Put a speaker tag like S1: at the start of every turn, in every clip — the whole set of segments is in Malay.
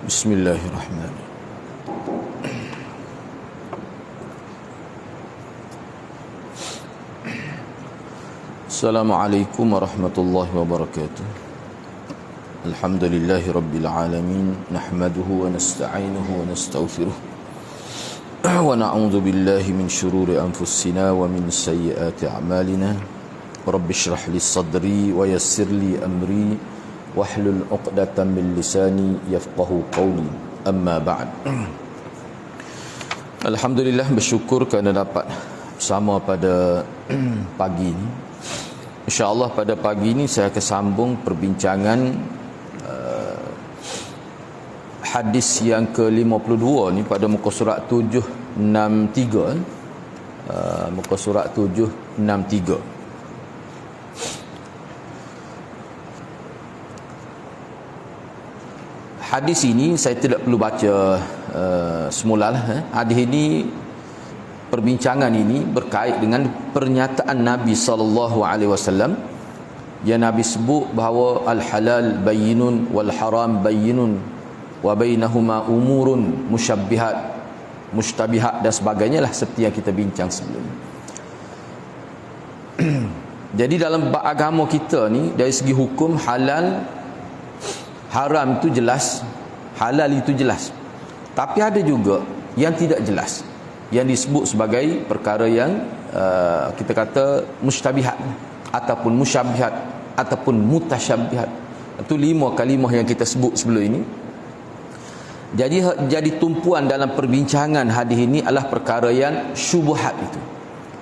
S1: Bismillahirrahmanirrahim. Assalamualaikum warahmatullahi wabarakatuh. Alhamdulillahi rabbil alamin. Nahmaduhu wa nasta'inuhu wa nastaghfiruh. Wa na'udzu billahi min shururi anfusina wa min sayyiati a'malina. Rabbi shrah li sadri wa yassir li amri wahlul 'uqdatam min lisani yafqahu qawli. Amma ba'd. Alhamdulillah, bersyukur kerana dapat bersama pada pagi ini. InsyaAllah pada pagi ini saya akan sambung perbincangan hadis yang ke-52 ni pada muka surat 763. Muka surat 763. Hadis ini saya tidak perlu baca semulalah. Hadis ini, perbincangan ini berkait dengan pernyataan Nabi SAW yang Nabi sebut bahawa al-halal bayyinun wal haram bayyinun wa bainahuma umurun musyabbihat, mushtabihat dan sebagainya lah, seperti yang kita bincang sebelum. Jadi dalam agama kita ni, dari segi hukum, halal haram itu jelas, halal itu jelas. Tapi ada juga yang tidak jelas, yang disebut sebagai perkara yang kita kata mushtabihat ataupun musyabbihat ataupun mutasyabbihat. Itu 5 kalimah yang kita sebut sebelum ini. Jadi tumpuan dalam perbincangan hadis ini adalah perkara yang syubhat itu.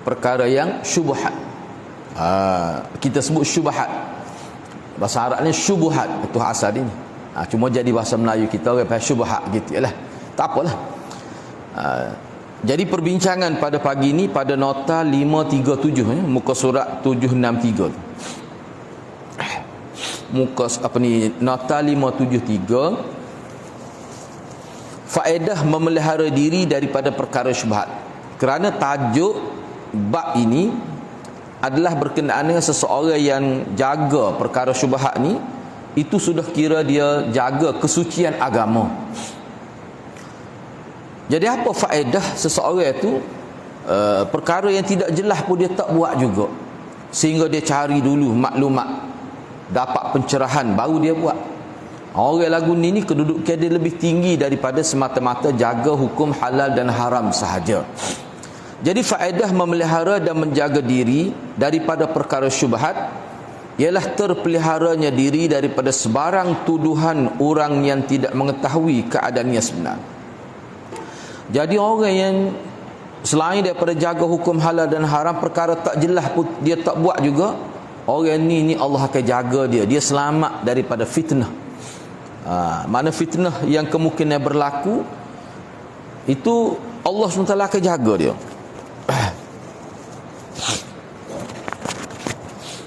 S1: Perkara yang syubhat. Kita sebut syubhat. Bahasa Arabnya syubhat, itu asal dia. Cuma jadi bahasa Melayu kita orang panggil syubhat gitu lah. Tak apalah. Jadi perbincangan pada pagi ini pada nota 537 muka surat 763. Muka nota 573. Faedah memelihara diri daripada perkara syubhat. Kerana tajuk bab ini adalah berkenaan dengan seseorang yang jaga perkara syubhat ni, itu sudah kira dia jaga kesucian agama. Jadi apa faedah seseorang itu perkara yang tidak jelas pun dia tak buat juga, sehingga dia cari dulu maklumat, dapat pencerahan baru dia buat. Orang lagu ni kedudukan dia lebih tinggi daripada semata-mata jaga hukum halal dan haram sahaja. Jadi faedah memelihara dan menjaga diri daripada perkara syubhat ialah terpeliharanya diri daripada sebarang tuduhan orang yang tidak mengetahui keadaan yang sebenar. Jadi orang yang selain daripada jaga hukum halal dan haram, perkara tak jelas pun dia tak buat juga, orang ni Allah akan jaga dia. Dia selamat daripada fitnah. Mana fitnah yang kemungkinan berlaku itu Allah SWT akan jaga dia.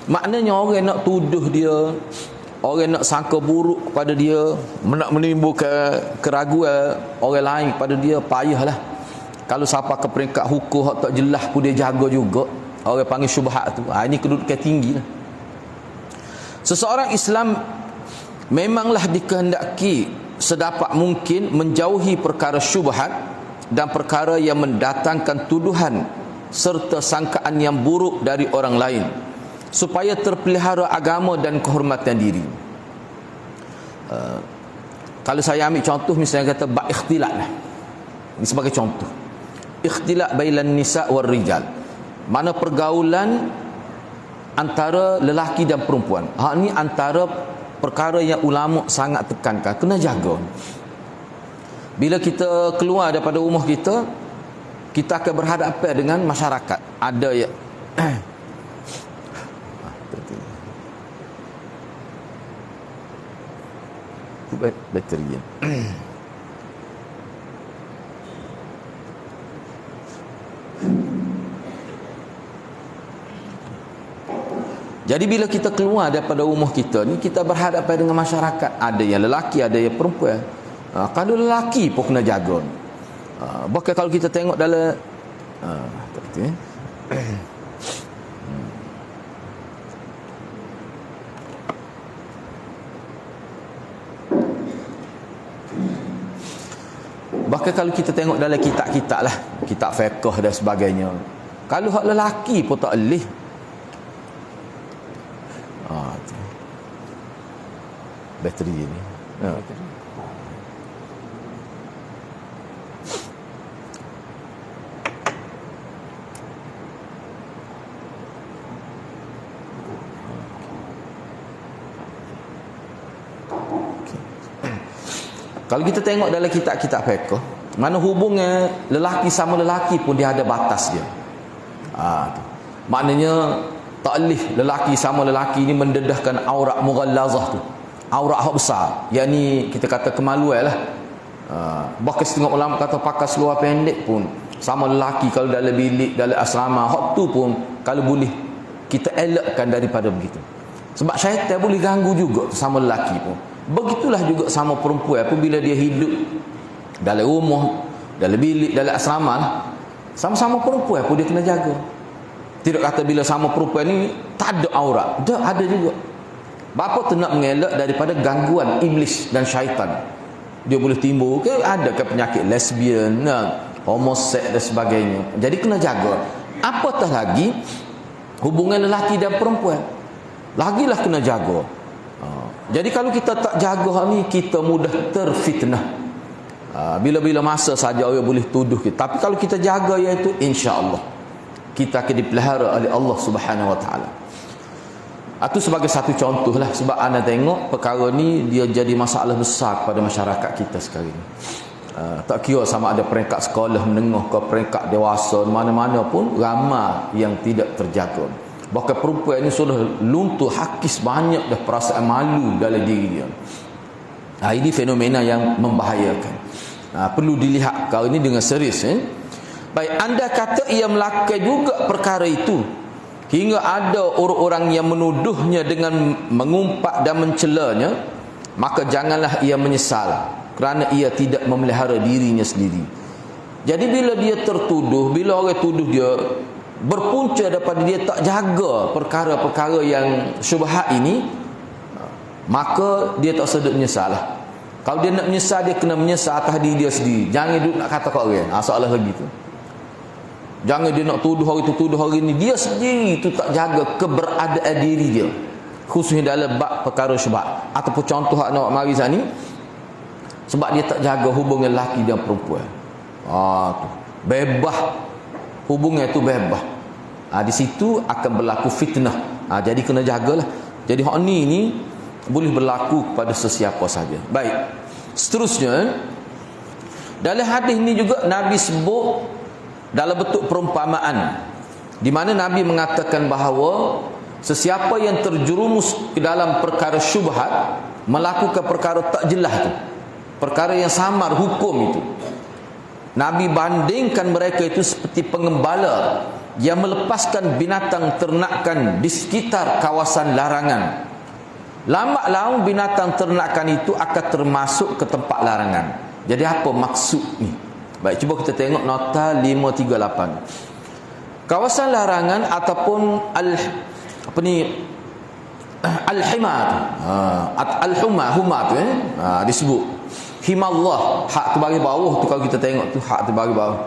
S1: Maknanya orang nak tuduh dia, orang nak sangka buruk kepada dia, nak menimbulkan keraguan orang lain kepada dia, payahlah. Kalau siapa ke peringkat hukum tak jelas pun dia jaga juga, orang panggil syubhat tu. Ini kedudukan tinggi lah. Seseorang Islam memanglah dikehendaki sedapat mungkin menjauhi perkara syubhat dan perkara yang mendatangkan tuduhan serta sangkaan yang buruk dari orang lain, supaya terpelihara agama dan kehormatan diri. Kalau saya ambil contoh, misalnya kata bab ikhtilat lah. Ini sebagai contoh. Ikhtilat bainan nisa' wal rijal. Mana pergaulan antara lelaki dan perempuan. Ini antara perkara yang ulama sangat tekankan. Kena jaga. Bila kita keluar daripada rumah kita, kita akan berhadapan dengan masyarakat. Ada yang bateri. Jadi bila kita keluar daripada rumah kita ni, kita berhadapan dengan masyarakat. Ada yang lelaki, ada yang perempuan. Kalau lelaki pun kena jaga. Bahkan kalau kita tengok dalam Bahkan kalau kita tengok dalam kitab-kitab lah, kitab fiqh dan sebagainya, kalau hak lelaki pun tak boleh. Tu. Bateri ni. Kalau kita tengok dalam kitab-kitab fiqh, mana hubungan lelaki sama lelaki pun dia ada batas dia. Tu. Maknanya tak boleh lelaki sama lelaki ni mendedahkan aurat mughallazah tu. Aurat hak besar. Yang ni kita kata kemaluan lah. Bahkan setengah ulama kata pakai seluar pendek pun sama lelaki kalau dalam bilik, dalam asrama, hak tu pun kalau boleh kita elakkan daripada begitu. Sebab syaitan boleh ganggu juga sama lelaki pun. Begitulah juga sama perempuan apabila dia hidup dalam rumah, dalam bilik, dalam asrama lah. Sama-sama perempuan pun dia kena jaga. Tidak kata bila sama perempuan ni tak ada aurat. Dah ada juga. Bapa tu nak mengelak daripada gangguan iblis dan syaitan. Dia boleh timbul ke ada ke penyakit lesbian, homoseks dan sebagainya. Jadi kena jaga. Apatah lagi hubungan lelaki dan perempuan. Lagilah kena jaga. Jadi kalau kita tak jaga ni, kita mudah terfitnah. Bila-bila masa saja orang boleh tuduh kita. Tapi kalau kita jaga, iaitu insya-Allah kita akan dipelihara oleh Allah Subhanahu Wa Taala. Itu sebagai satu contoh lah. Sebab anda tengok perkara ni dia jadi masalah besar kepada masyarakat kita sekarang ni. Tak kira sama ada peringkat sekolah menengah ke peringkat dewasa, mana-mana pun ramai yang tidak terjaga. Bahkan perempuan ini sudah luntur hakis banyak dah perasaan malu dalam diri dia. Ini fenomena yang membahayakan. Perlu dilihat kali ini dengan serius. Baik, anda kata ia melakukan juga perkara itu hingga ada orang-orang yang menuduhnya dengan mengumpat dan mencelanya, maka janganlah ia menyesal kerana ia tidak memelihara dirinya sendiri. Jadi bila dia tertuduh, bila orang tuduh dia, berpunca daripada dia tak jaga perkara-perkara yang syubhat ini, maka dia tak sedap menyesal lah. Kalau dia nak menyesal, dia kena menyesal atas diri dia sendiri. Jangan duduk nak kata kat orang. Soalan lagi tu. Jangan dia nak tuduh hari tu, tuduh hari ni. Dia sendiri tu tak jaga keberadaan diri dia, khususnya dalam bab perkara syubhat. Ataupun contoh hak nak mari sini, sebab dia tak jaga hubungan lelaki dan perempuan. Tu bebas, hubungan tu bebas. Di situ akan berlaku fitnah. Jadi kena jagalah. Jadi hak ni boleh berlaku kepada sesiapa saja. Baik. Seterusnya, dalam hadis ni juga Nabi sebut dalam bentuk perumpamaan, di mana Nabi mengatakan bahawa sesiapa yang terjerumus ke dalam perkara syubhat, melakukan perkara tak jelas tu, perkara yang samar hukum itu, Nabi bandingkan mereka itu seperti pengembala yang melepaskan binatang ternakan di sekitar kawasan larangan. Lambat laun binatang ternakan itu akan termasuk ke tempat larangan. Jadi apa maksud ni? Baik, cuba kita tengok nota 538. Kawasan larangan ataupun al-hima tu. Al-huma tu disebut himallah, hak tu bagi bawah tu. Kalau kita tengok tu hak tu bagi bawah.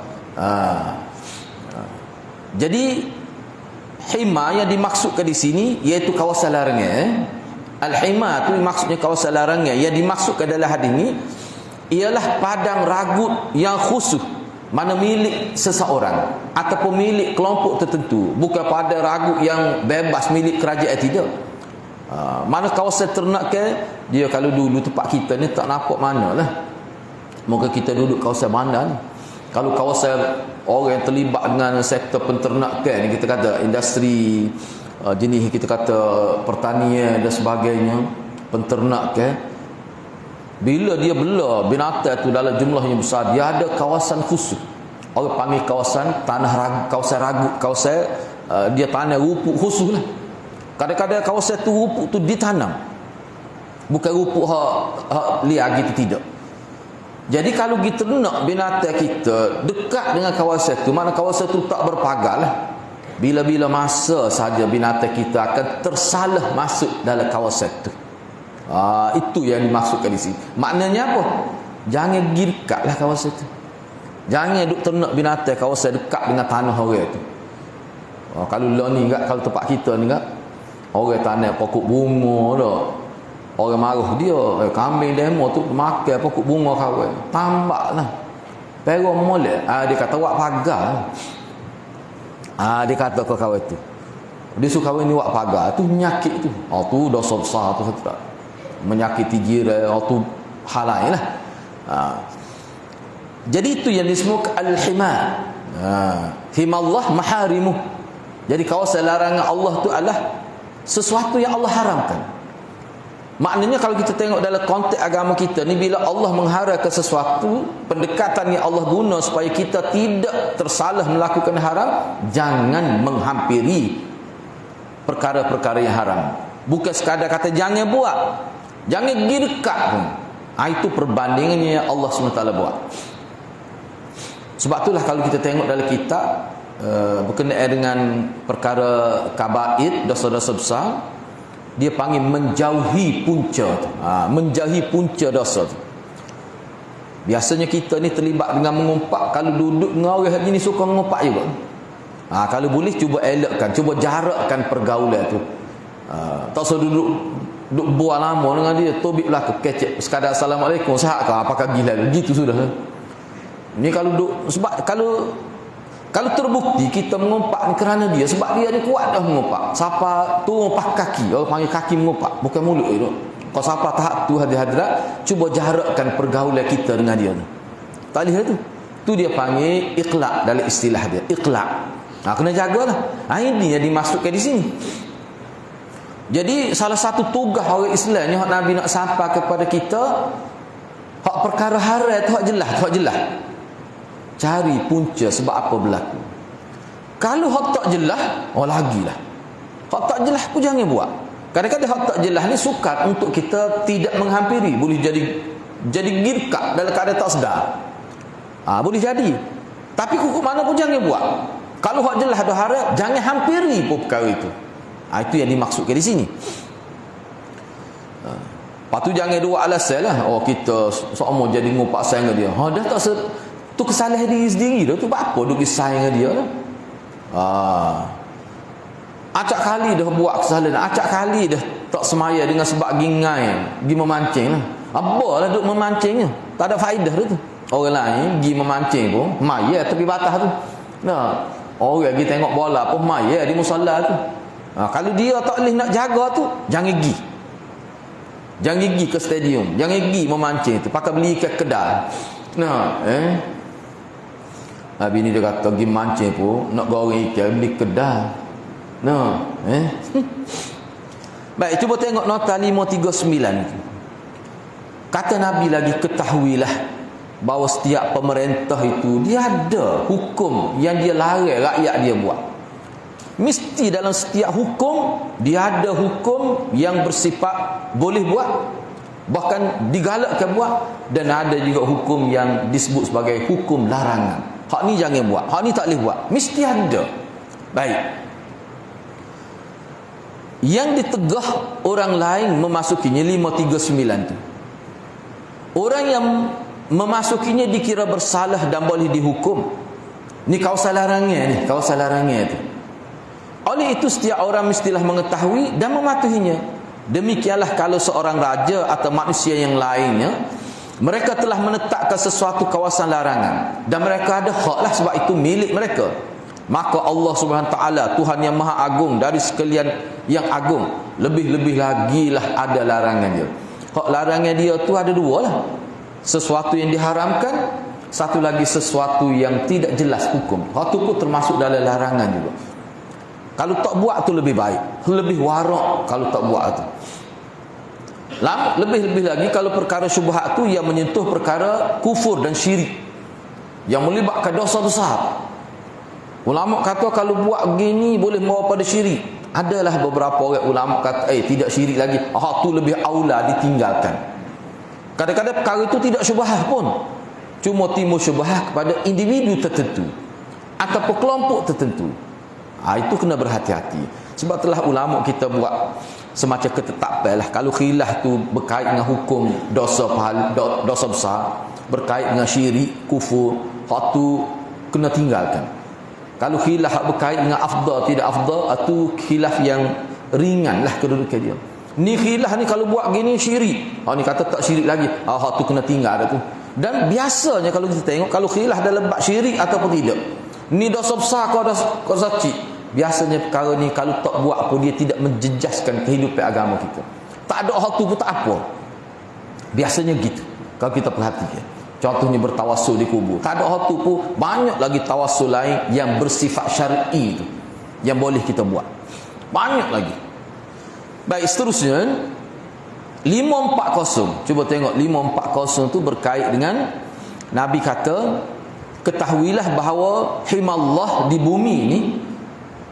S1: Jadi hima yang dimaksudkan di sini iaitu kawasan larangan. Al-hima tu maksudnya kawasan larangan. Yang dimaksudkan dalam hadis ini ialah padang ragut yang khusus, mana milik seseorang ataupun milik kelompok tertentu, bukan padang ragut yang bebas milik kerajaan, tidak. Mana kawasan ternak ke dia, kalau dulu tempat kita ni tak nampak mana lah. Moga kita duduk kawasan mana ni. Kalau kawasan orang yang terlibat dengan sektor penternakan, kita kata industri jenis kita kata pertanian dan sebagainya, penternakan, bila dia bela binatang tu dalam jumlah yang besar, dia ada kawasan khusus. Orang panggil kawasan tanah ragu, kawasan ragu, kawasan dia tanah rupuk khusus lah. Kadang-kadang kawasan tu rupuk tu ditanam, bukan rupuk hak liar gitu, tidak. Jadi kalau kita nak binatang kita dekat dengan kawasan tu, mana kawasan tu tak berpagar lah. Bila-bila masa saja binatang kita akan tersalah masuk dalam kawasan tu. Itu yang dimaksudkan di sini. Maknanya apa? Jangan pergi dekatlah kawasan tu. Jangan duk ternak binatang kawasan dekat dengan tanah orang tu. Kalau lah ni kat, kalau tempat kita ni kat, orang tanam pokok bunga dah. Orang marah dia, kambing demo tu makan pokok bunga kawan. Tambaklah. Pero molek, dia kata wak pagar. Dia kata ke kawan tu. Dia suka kawan ni wak pagar tu menyakit tu. Tu dosa besar tu kata. Menyakiti jiran, tu hal lain lah. Jadi itu yang disebut al-hima. Himallah maharimuh. Jadi kawasan larangan Allah tu adalah sesuatu yang Allah haramkan. Maknanya kalau kita tengok dalam konteks agama kita ni, bila Allah mengharamkan sesuatu, pendekatan yang Allah guna supaya kita tidak tersalah melakukan haram, jangan menghampiri perkara-perkara yang haram. Bukan sekadar kata jangan buat, jangan pergi dekat pun. Itu perbandingannya yang Allah SWT buat. Sebab itulah kalau kita tengok dalam kitab berkenaan dengan perkara kabair, dosa-dosa besar, dia panggil menjauhi punca tu. Menjauhi punca dosa tu. Biasanya kita ni terlibat dengan mengumpat. Kalau duduk dengan orang ni suka mengumpat juga. Kalau boleh cuba elakkan, cuba jarakkan pergaulan tu. Tak usah duduk buat lama dengan dia, tobik belaka kecek sekadar assalamualaikum, sihat ke, apakah gila, gitu sudah. Ni kalau duduk, sebab kalau terbukti kita mengumpat ni kerana dia, sebab dia ni kuat dah mengumpat. Siapa tu ngumpat kaki, orang panggil kaki mengumpat, bukan mulut itu. Kalau siapa tahap tu hadirat, cuba jarakkan pergaulan kita dengan dia tu. Tak lihat tu. Tu dia panggil iqla' dalam istilah dia, iqla'. Kena jagalah. Ini yang dimasukkan di sini. Jadi salah satu tugas orang Islam ni hak Nabi nak sampai kepada kita, hak perkara haram tu hak jelas. Cari punca sebab apa berlaku. Kalau hak tak jelas, lagilah. Hak tak jelas pun jangan buat. Kadang-kadang hak tak jelas ni sukar untuk kita tidak menghampiri. Boleh jadi girkak dalam keadaan tak sedar. Boleh jadi. Tapi hukum mana pun jangan buat. Kalau hak jelas ada haram, jangan hampiri pun perkara itu. Itu yang dimaksudkan di sini. Lepas tu jangan dua alasan lah. Kita seorang jadi ngumpat sayang dia. Dah tak tu kesalahan diri sendiri dah. Tu apa duk sayang dia dah. Acak kali dah buat kesalahan, acak kali dah tak semaya dengan sebab gingai, pergi memancing lah. Apalah duk memancingnya, tak ada faedah tu. Orang lain pergi memancing pun maya tepi batas tu. Orang pergi tengok bola pun maya di musalla tu. Kalau dia tak boleh nak jaga tu, jangan pergi. Jangan pergi ke stadium, jangan pergi memancing tu, pakai beli ke kedai. Bini dia kata pergi mancing pun nak goreng ikan beli kedai. Baik, cuba tengok nota 539 itu. Kata Nabi lagi, ketahuilah bahawa setiap pemerintah itu dia ada hukum yang dia larang rakyat dia buat. Mesti dalam setiap hukum dia ada hukum yang bersifat boleh buat, bahkan digalakkan buat, dan ada juga hukum yang disebut sebagai hukum larangan. Hak ni jangan buat, hak ni tak boleh buat. Mesti ada. Baik. Yang ditegah orang lain memasukinya 539 tu. Orang yang memasukinya dikira bersalah dan boleh dihukum. Ni kawasan larangan tu. Oleh itu setiap orang mestilah mengetahui dan mematuhinya. Demikianlah kalau seorang raja atau manusia yang lainnya, mereka telah menetapkan sesuatu kawasan larangan dan mereka ada hak lah, sebab itu milik mereka. Maka Allah Subhanahu taala, Tuhan yang Maha Agung dari sekalian yang agung, lebih-lebih lagi lah ada larangan dia. Hak larangan dia tu ada dua lah. Sesuatu yang diharamkan, satu lagi sesuatu yang tidak jelas hukum. Hak tu pun termasuk dalam larangan juga. Kalau tak buat tu lebih baik, lebih warak kalau tak buat tu. Lebih-lebih lagi kalau perkara syubhat tu yang menyentuh perkara kufur dan syirik, yang melibatkan dosa besar. Ulama kata kalau buat begini boleh membawa pada syirik. Adalah beberapa orang ulama kata tidak syirik lagi, tu lebih aula ditinggalkan. Kadang-kadang perkara itu tidak syubhat pun, cuma timbul syubhat kepada individu tertentu ataupun kelompok tertentu. Itu kena berhati-hati. Sebab telah ulama kita buat semacam ketetapan lah. Kalau khilaf tu berkait dengan hukum dosa besar, berkait dengan syirik, kufur, hak tu kena tinggalkan. Kalau khilaf berkait dengan afdal tidak afdal, itu khilaf yang ringan lah kedudukan dia. Ni khilaf ni kalau buat gini syirik, ni kata tak syirik lagi, hak tu kena tinggal dah tu. Dan biasanya kalau kita tengok, kalau khilaf dalam bab syirik ataupun tidak, ni dosa besar kau dosa kecil, biasanya perkara ni kalau tak buat pun dia tidak menjejaskan kehidupan agama kita. Tak ada hak tu pun tak apa. Biasanya gitu kalau kita perhatikan. Contohnya bertawassul di kubur, tak ada hak tu pun banyak lagi tawassul lain yang bersifat syar'i tu yang boleh kita buat. Banyak lagi. Baik, seterusnya 540. Cuba tengok 540 tu berkait dengan Nabi kata, ketahuilah bahawa himallah di bumi ni,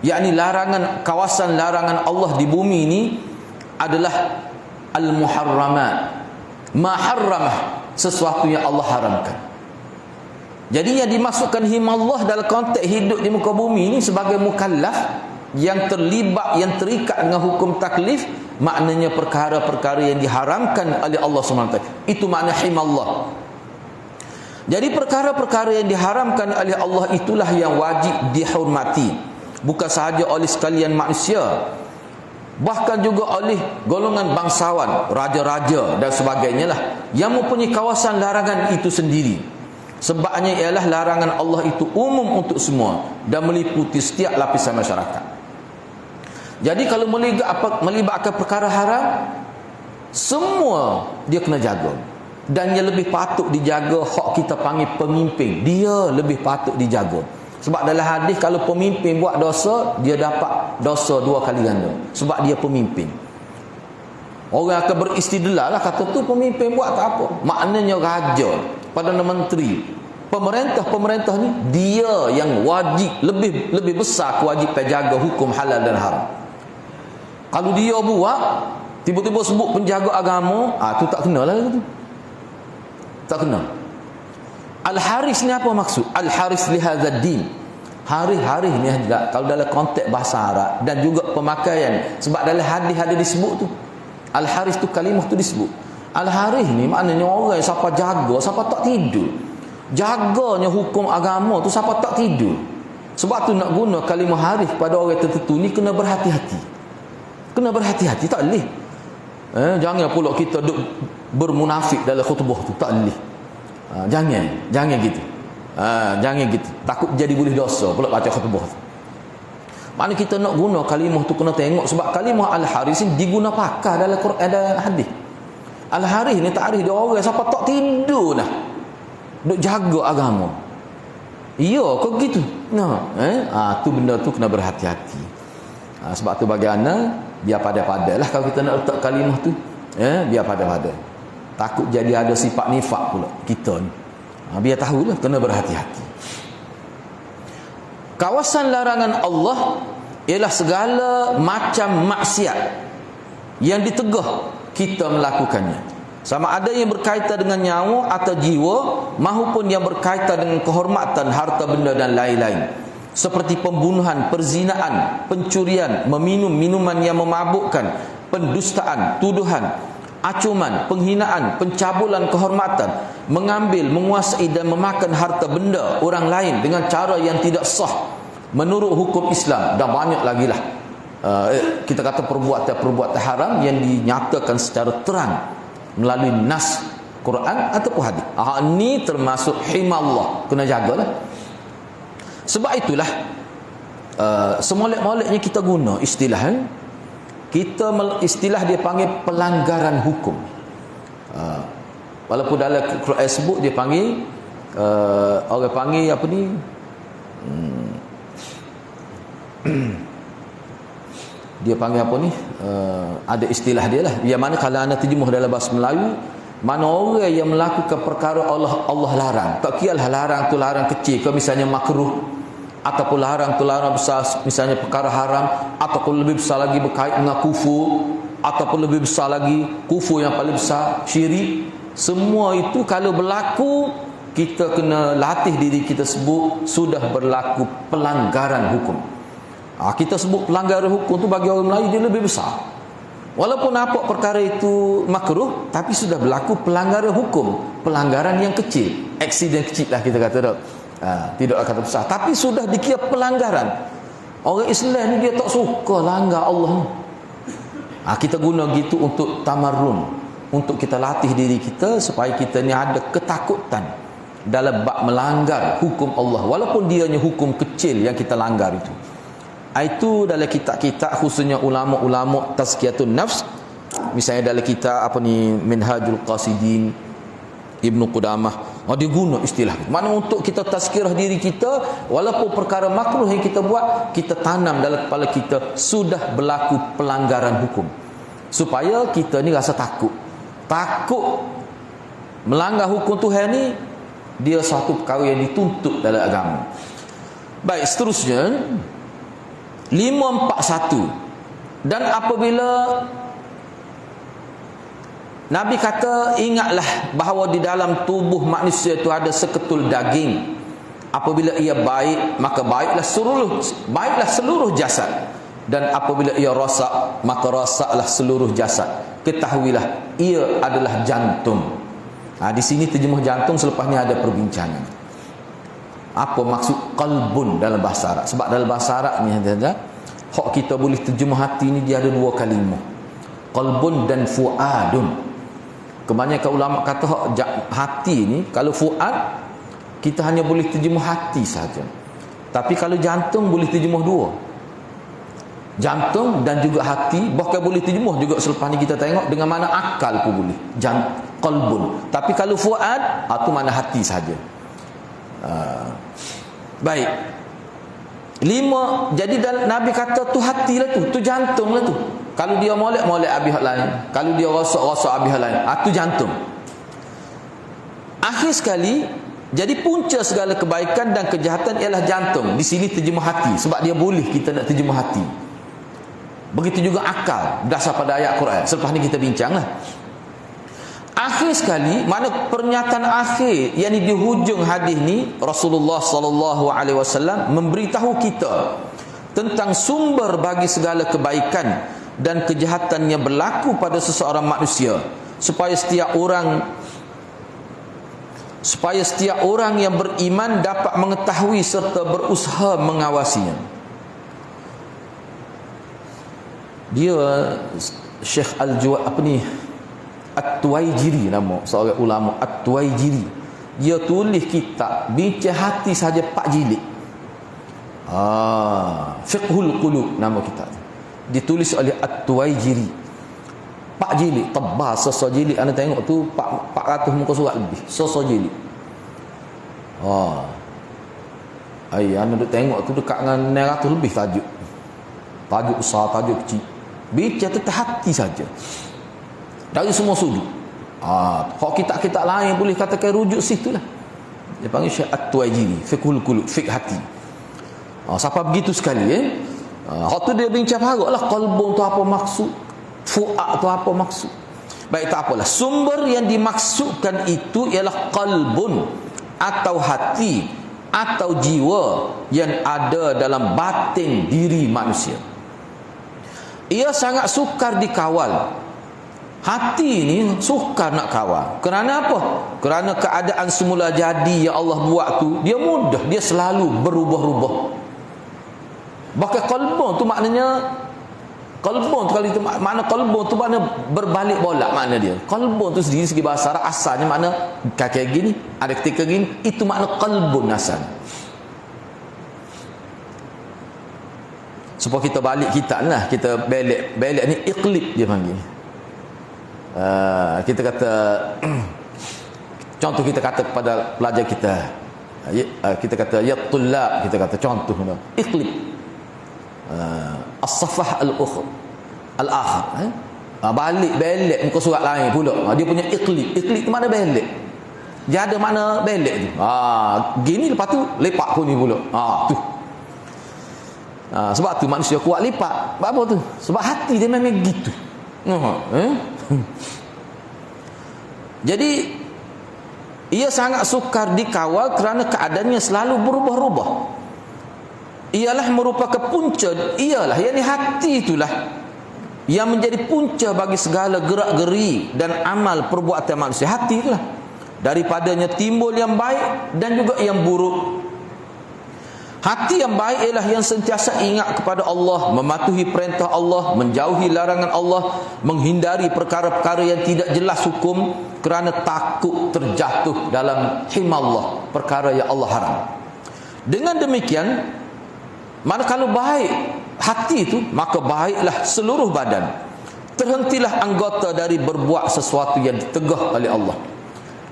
S1: yakni larangan, kawasan larangan Allah di bumi ni adalah al-muharramat, ma harramah, sesuatu yang Allah haramkan. Jadi yang dimasukkan himallah dalam konteks hidup di muka bumi ni sebagai mukallaf yang terlibat, yang terikat dengan hukum taklif, maknanya perkara-perkara yang diharamkan oleh Allah SWT. Itu makna himallah. Jadi perkara-perkara yang diharamkan oleh Allah itulah yang wajib dihormati, bukan sahaja oleh sekalian manusia, bahkan juga oleh golongan bangsawan, raja-raja dan sebagainya lah, yang mempunyai kawasan larangan itu sendiri. Sebabnya ialah larangan Allah itu umum untuk semua dan meliputi setiap lapisan masyarakat. Jadi kalau melibatkan perkara haram, semua dia kena jaga. Dan yang lebih patut dijaga, hak kita panggil pemimpin, dia lebih patut dijaga. Sebab dalam hadis, kalau pemimpin buat dosa, dia dapat dosa 2 kali ganda. Sebab dia pemimpin. Orang akan beristidlal lah, kata tu pemimpin buat tak apa. Maknanya raja, Perdana Menteri, pemerintah ni, dia yang wajib, lebih besar kewajipan jaga hukum halal dan haram. Kalau dia buat, tiba-tiba sebut penjaga agama, tu tak kena lah tu. Tak kena. Al-Haris ni apa maksud? Al-Haris li hadzal din. Haris ni kalau dalam konteks bahasa Arab dan juga pemakaian, sebab dalam hadis-hadis disebut tu, Al-Haris tu, kalimah tu disebut. Al-Haris ni maknanya orang yang siapa jaga, siapa tak tidur. Jaganya hukum agama tu siapa tak tidur. Sebab tu nak guna kalimah haris pada orang tertentu ni kena berhati-hati. Kena berhati-hati, tak boleh. Jangan pula kita duk bermunafik dalam khutbah tu, tak boleh. Jangan gitu. Jangan gitu. Takut jadi boleh dosa pula baca khutbah tu. Mana kita nak guna kalimah tu kena tengok, sebab kalimah al-haris ni diguna pakai dalam Quran dan hadis. Al-haris ni takrif dia orang siapa tak tidur dah, duk jaga agama. Ya, kok gitu. Tu benda tu kena berhati-hati. Sebab tu bagaimana biar pada-pada lah kalau kita nak letak kalimah tu, biar pada-pada. Takut jadi ada sifat nifak pula kita ni. Biar tahulah, kena berhati-hati. Kawasan larangan Allah ialah segala macam maksiat yang ditegah kita melakukannya, sama ada yang berkaitan dengan nyawa atau jiwa maupun yang berkaitan dengan kehormatan harta benda dan lain-lain, seperti pembunuhan, perzinaan, pencurian, meminum minuman yang memabukkan, pendustaan, tuduhan, acuman, penghinaan, pencabulan kehormatan, mengambil, menguasai dan memakan harta benda orang lain dengan cara yang tidak sah menurut hukum Islam, dan banyak lagi lah. Kita kata perbuatan haram yang dinyatakan secara terang melalui nas Quran ataupun hadis. Ni termasuk himallah, kena jagalah. Sebab itulah semolek-moleknya kita guna istilah, istilah dia panggil pelanggaran hukum. Walaupun dalam Quran sebut dia panggil, orang panggil apa ni, dia panggil apa ni, ada istilah dia lah. Yang mana kalau anda terjemuh dalam bahasa Melayu, mana orang yang melakukan perkara Allah larang, tak kira lah larang tu larang kecil ke, misalnya makruh, ataupun larang tu larang besar, misalnya perkara haram, ataupun lebih besar lagi berkait dengan kufur, ataupun lebih besar lagi kufur yang paling besar, syirik. Semua itu kalau berlaku, kita kena latih diri kita sebut sudah berlaku pelanggaran hukum. Kita sebut pelanggaran hukum tu bagi orang Melayu dia lebih besar. Walaupun nampak perkara itu makruh, tapi sudah berlaku pelanggaran hukum, pelanggaran yang kecil, aksiden kecil lah kita kata tak. Tidaklah kata besar, tapi sudah dikira pelanggaran. Orang Islam ni dia tak suka langgar Allah ni. Kita guna gitu untuk tamarrun, untuk kita latih diri kita supaya kita ni ada ketakutan dalam bab melanggar hukum Allah, walaupun dianya hukum kecil yang kita langgar itu. Itu dalam kitab-kitab khususnya ulama-ulama tazkiyatun nafs, misalnya dalam kitab Minhajul Qasidin Ibnu Qudamah, dia guna istilah mana untuk kita tazkirah diri kita, walaupun perkara makruh yang kita buat, kita tanam dalam kepala kita sudah berlaku pelanggaran hukum, supaya kita ni rasa takut melanggar hukum Tuhan ni. Dia satu perkara yang dituntut dalam agama. Baik, seterusnya 541. Dan apabila Nabi kata, ingatlah bahawa di dalam tubuh manusia itu ada seketul daging. Apabila ia baik, maka baiklah seluruh jasad. Dan apabila ia rosak, maka rosaklah seluruh jasad. Ketahuilah, ia adalah jantung. Di sini terjemah jantung, selepas ni ada perbincangan. Apa maksud qalbun dalam bahasa Arab? Sebab dalam bahasa Arab ni hak kita boleh terjemah hati ni dia ada dua kalimah, qalbun dan fuadun. Kebanyakan ulama kata hati ni, kalau fuad kita hanya boleh terjemah hati saja. Tapi kalau jantung boleh terjemah dua. Jantung dan juga hati, bahkan boleh terjemah juga selepas ni kita tengok dengan mana akal pun boleh. Qalbun. Tapi kalau fuad, itu mana hati saja. Baik. 5, jadi Nabi kata tu hati lah tu jantung lah tu. Kalau dia molek habis hak lain, kalau dia rosak habis hak lain, tu jantung. Akhir sekali, jadi punca segala kebaikan dan kejahatan ialah jantung. Di sini terjemah hati, sebab dia boleh kita nak terjemah hati. Begitu juga akal, berdasar pada ayat Quran. Selepas ni kita bincanglah. Akhir sekali, mana pernyataan akhir yang di hujung hadis ni, Rasulullah sallallahu alaihi wasallam memberitahu kita tentang sumber bagi segala kebaikan dan kejahatan yang berlaku pada seseorang manusia, supaya setiap orang yang beriman dapat mengetahui serta berusaha mengawasinya. Dia Syekh At-Tuwaijiri, nama seorang ulama At-Tuwaijiri. Dia tulis kitab Bincang Hati saja 4 jilid. Fiqhul Qulub nama kitab. Ditulis oleh At-Tuwaijiri. 4 jilid, tebal sosok jilid. Anda tengok tu 400 muka surat lebih. Sosok jilid. Anda duk tengok tu dekat dengan 900 lebih tajuk. Tajuk besar, tajuk kecil. Bincang tentang hati saja. Dari semua sudut. Kalau kitab-kitab lain boleh katakan rujuk situ lah. Dia panggil Syekh At-Tuwaijiri, Fiqhul Qulub, fiqh hati. Siapa begitu sekali tu dia bincang parut lah, qalbun tu apa maksud, fu'ad tu apa maksud. Baik, tak apalah. Sumber yang dimaksudkan itu ialah qalbun, atau hati, atau jiwa yang ada dalam batin diri manusia. Ia sangat sukar dikawal. Hati ni sukar nak kawal. Kerana apa? Kerana keadaan semula jadi yang Allah buat tu, dia mudah, dia selalu berubah-ubah. Bahkan qalbun tu maknanya, qalbun tu kalau itu makna qalbun tu makna berbalik bolak makna dia. Qalbun tu sendiri segi bahasa Arab asalnya makna kaki gini, ada ketika gini, itu makna qalbun asal. Supaya kita balik kita lah, kita belik ni iqlib dia panggil. Kita kata contoh, kita kata kepada pelajar kita, kita kata ya tullab, kita kata contoh iqlib as-safah al-akhir, balik muka surat lain pula. Dia punya iqlib tu mana belik, dia ada makna belik tu. Gini lepas tu lepak pun ni pula. Tu sebab tu manusia kuat lipat. Sebab apa tu? Sebab hati dia memang gitu. Jadi ia sangat sukar dikawal kerana keadaannya selalu berubah-ubah. Ialah merupakan punca, ialah yakni hati itulah yang menjadi punca bagi segala gerak-geri dan amal perbuatan manusia. Hati itulah daripadanya timbul yang baik dan juga yang buruk. Hati yang baik ialah yang sentiasa ingat kepada Allah, mematuhi perintah Allah, menjauhi larangan Allah, menghindari perkara-perkara yang tidak jelas hukum kerana takut terjatuh dalam himallah, perkara yang Allah haram. Dengan demikian, manakala baik hati itu, maka baiklah seluruh badan. Terhentilah anggota dari berbuat sesuatu yang ditegah oleh Allah.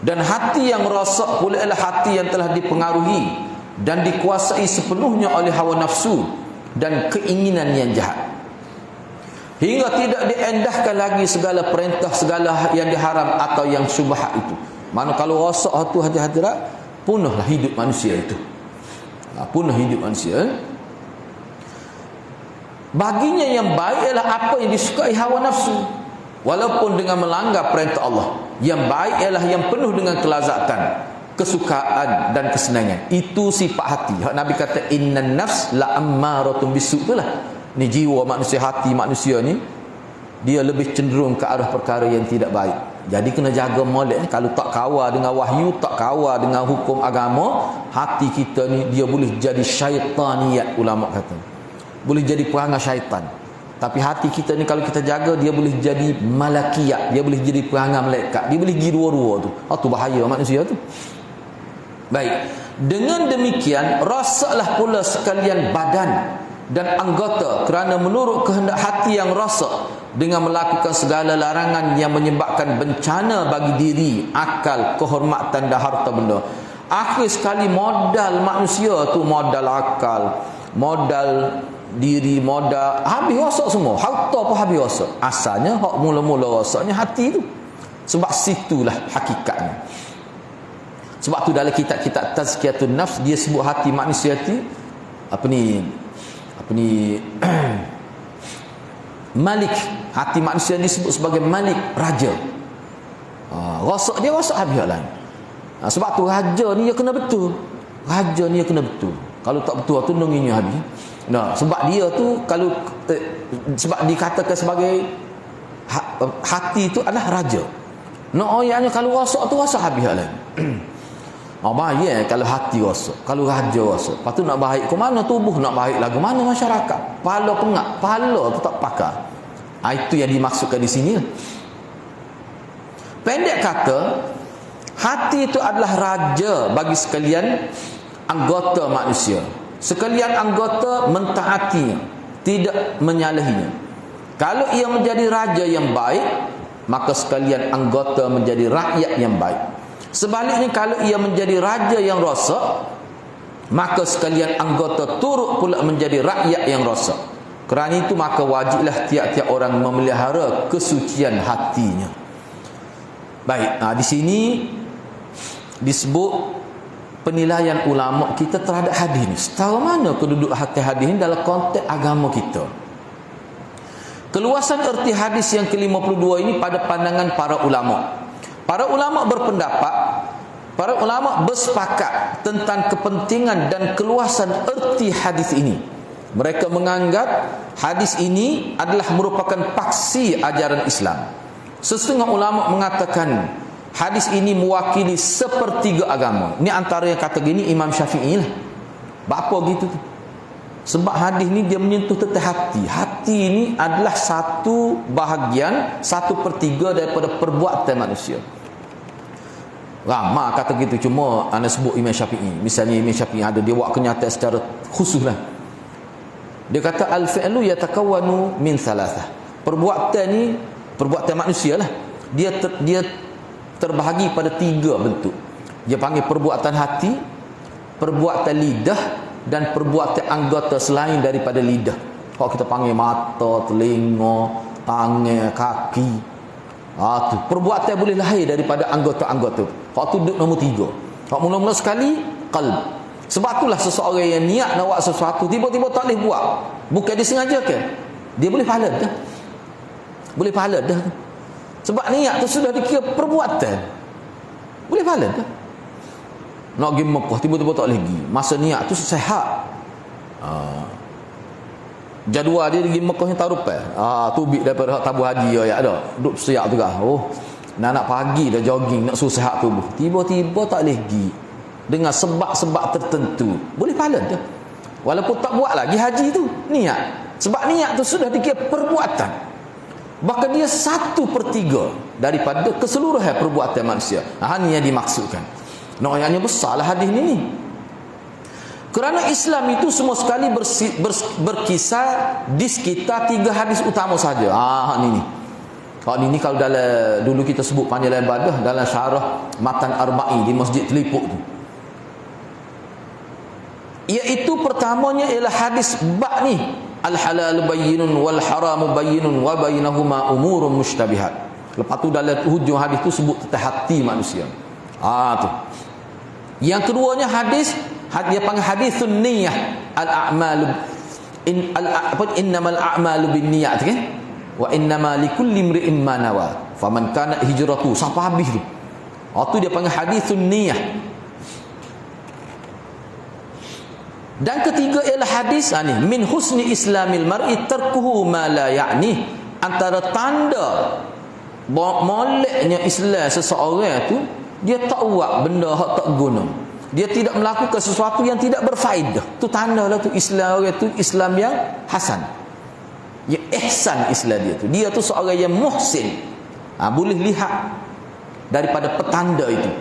S1: Dan hati yang rosak pula ialah hati yang telah dipengaruhi dan dikuasai sepenuhnya oleh hawa nafsu dan keinginan yang jahat, hingga tidak diendahkan lagi segala perintah, segala yang diharam atau yang syubhat itu. Mana kalau rosak tu hadirat, punahlah hidup manusia itu. Punah hidup manusia. Baginya yang baik ialah apa yang disukai hawa nafsu, walaupun dengan melanggar perintah Allah. Yang baik ialah yang penuh dengan kelazatan, kesukaan dan kesenangan. Itu sifat hati. Nabi kata innan nafs la ammaratun bisu, itulah. Ni jiwa manusia, hati manusia ni dia lebih cenderung ke arah perkara yang tidak baik. Jadi kena jaga molek ni. Kalau tak kawal dengan wahyu, tak kawal dengan hukum agama, hati kita ni dia boleh jadi syaitaniyat, ulama kata. Boleh jadi perangai syaitan. Tapi hati kita ni kalau kita jaga, dia boleh jadi malakiyat, dia boleh jadi perangai malaikat, dia boleh pergi dua-dua tu. Tu bahaya manusia tu. Baik, dengan demikian rosaklah pula sekalian badan dan anggota, kerana menurut kehendak hati yang rosak dengan melakukan segala larangan yang menyebabkan bencana bagi diri, akal, kehormatan dan harta benda. Akhir sekali modal manusia tu, modal akal, modal diri, modal habis rosak semua. Harta pun habis rosak. Asalnya hak mula-mula rosaknya hati tu. Sebab situlah hakikatnya. Sebab tu dalam kitab-kitab Tazkiyatun Nafs dia sebut hati manusia tu apa ni Malik. Hati manusia disebut sebagai Malik, raja. Rosak dia rosak habis lain. Sebab tu raja ni dia kena betul. Raja ni dia kena betul. Kalau tak betul tu nunginya habis. Sebab dia tu kalau sebab dikatakan sebagai hati itu adalah raja. Ayatnya kalau rosak tu rosak habis lain. Bahaya kalau hati rosak, kalau raja rosak. Lepas tu nak baik ke mana tubuh, nak baik lagu mana masyarakat. Pala pengak, pala tu tak pakar. Itu yang dimaksudkan di sini. Pendek kata, hati itu adalah raja bagi sekalian anggota manusia. Sekalian anggota mentaatinya, tidak menyalahinya. Kalau ia menjadi raja yang baik, maka sekalian anggota menjadi rakyat yang baik. Sebaliknya kalau ia menjadi raja yang rosak, maka sekalian anggota turut pula menjadi rakyat yang rosak. Kerana itu maka wajiblah tiap-tiap orang memelihara kesucian hatinya. Baik, di sini disebut penilaian ulama kita terhadap hadis ni. Setahu mana kedudukan hadis ni dalam konteks agama kita. Keluasan erti hadis yang ke-52 ini pada pandangan para ulama. Para ulama berpendapat, para ulama bersepakat tentang kepentingan dan keluasan erti hadis ini. Mereka menganggap hadis ini adalah merupakan paksi ajaran Islam. Setengah ulama mengatakan hadis ini mewakili sepertiga agama. Ini antara yang kata gini Imam Syafi'i lah. Bapa gitu tu. Sebab hadis ni dia menyentuh tentang hati. Hati ini adalah satu bahagian, 1/3 daripada perbuatan manusia. Ramah kata gitu, cuma anda sebut Imam Syafi'i. Misalnya Imam Syafi'i ada dia buat kenyataan secara khusus lah. Dia kata al-fi'lu yatakawwanu min thalathah. Perbuatan ni, perbuatan manusia lah. Dia terbahagi pada 3 bentuk. Dia panggil perbuatan hati, perbuatan lidah dan perbuatan anggota selain daripada lidah. Kalau kita panggil mata, telinga, tangan, kaki. Tu perbuatan boleh lahir daripada anggota-anggota. Kalau tu duduk nombor 3. Kalau mula-mula sekali qalb. Sebab itulah seseorang yang niat nak buat sesuatu tiba-tiba tak boleh buat. Bukan dia sengaja ke? Dia boleh pahala dah. Boleh pahala dah. Sebab niat tu sudah dikira perbuatan. Boleh pahala dah. Nak pergi Mekah tiba-tiba tak boleh pergi. Masa niat tu sihat. Jadual dia pergi Mekah ni tahu rupai. Tubik daripada tabuh haji ya dah. Duduk siap tu kan. Nak pagi dah jogging nak suruh sihat tubuh. Tiba-tiba tak boleh pergi. Dengan sebab-sebab tertentu. Boleh pahala dah. walaupun tak buat lagi haji tu, niat. Sebab niat tu sudah dikira perbuatan. Bahkan dia 1/3 daripada keseluruhan perbuatan manusia. Ini yang dimaksudkan. Noyanya besarlah hadis ni. Kerana Islam itu semua sekali berkisar di sekitar 3 hadis utama saja. Ni. Ini kalau dalam dulu kita sebut panjang lebar dah dalam syarah Matan Arba'i di Masjid Telipuk tu. Iaitu pertamanya ialah hadis bab ni, al-halal bayyinun wal haram bayyinun wa bainahuma umurun mushtabihat. Lepas tu dalam hujung hadis tu sebut tentang hati manusia. Tu. Yang keduanya hadis dia panggil hadisun niyyah, al-a'malu innamal a'malu binniyat, kan? Wa innama likulli imri'in ma nawa. Faman kana hijratu sampai habis tu. Tu dia panggil hadisun niyyah. Dan ketiga ialah hadis ni, min husni islamil mar'i tarkuhu ma la ya'ni. Antara tanda moleknya Islam seseorang tu, dia tak buat benda hak tak guna. Dia tidak melakukan sesuatu yang tidak berfaedah. Tu tandalah tu Islam orang tu Islam yang hasan. Ya ihsan Islam dia tu. Dia tu seorang yang muhsin. Boleh lihat daripada petanda itu.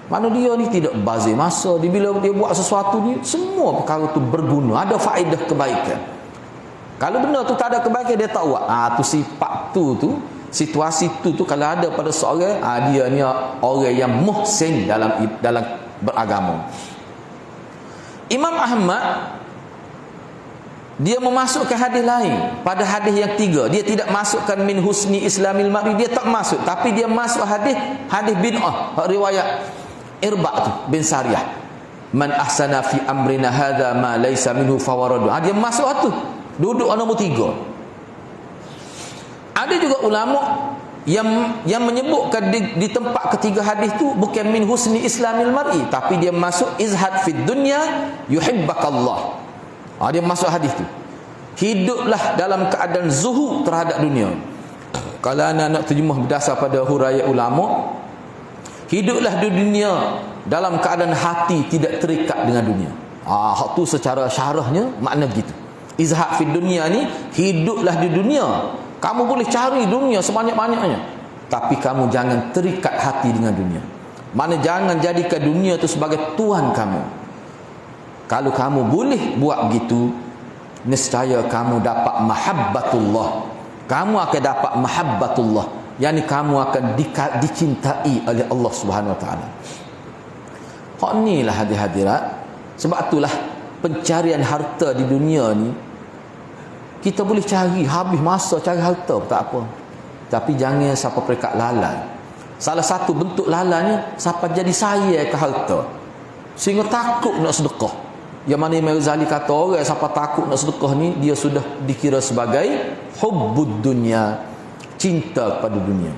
S1: Mana dia ni tidak bazir masa. Bila dia buat sesuatu ni, semua perkara tu berguna, ada faedah kebaikan. Kalau benda tu tak ada kebaikan, dia tak buat. Tu sifat tu situasi tu kalau ada pada seorang, dia ni orang yang muhsin dalam beragama. Imam Ahmad dia memasukkan hadis lain pada hadis yang 3. Dia tidak masukkan min husni islamil mar'i, dia tak masuk, tapi dia masuk hadis bid'ah, riwayat Irba' tu bin Sariyah, man ahsana fi amrina hadza ma laysa minhu fawaradu. Dia masuk tu, duduk nombor 3. Ada juga ulama yang menyebutkan di tempat ketiga hadis tu bukan min husni islamil mar'i, tapi dia masuk izhad fid dunya yuhibbakallah. Dia masuk hadis tu, hiduplah dalam keadaan zuhud terhadap dunia. Kalau anak terjemah berdasar pada huraian ulama, hiduplah di dunia dalam keadaan hati tidak terikat dengan dunia. Hak tu secara syarahnya makna begitu. Izhad fid dunya ni, hiduplah di dunia. Kamu boleh cari dunia sebanyak-banyaknya, tapi kamu jangan terikat hati dengan dunia. Mana jangan jadikan dunia itu sebagai tuan kamu. Kalau kamu boleh buat begitu, nescaya kamu dapat mahabbatullah. Kamu akan dapat mahabbatullah, yakni kamu akan dicintai oleh Allah Subhanahu Wa Taala. Hak inilah hadirat. Sebab itulah pencarian harta di dunia ni, kita boleh cari habis masa cari harta, tak apa. Tapi jangan sampai peringkat lalai. Salah satu bentuk lalainya sampai jadi sayang ke harta, sehingga takut nak sedekah. Yang mana Imam Ghazali kata orang sampai takut nak sedekah ni, dia sudah dikira sebagai hubbud dunya, cinta kepada dunia.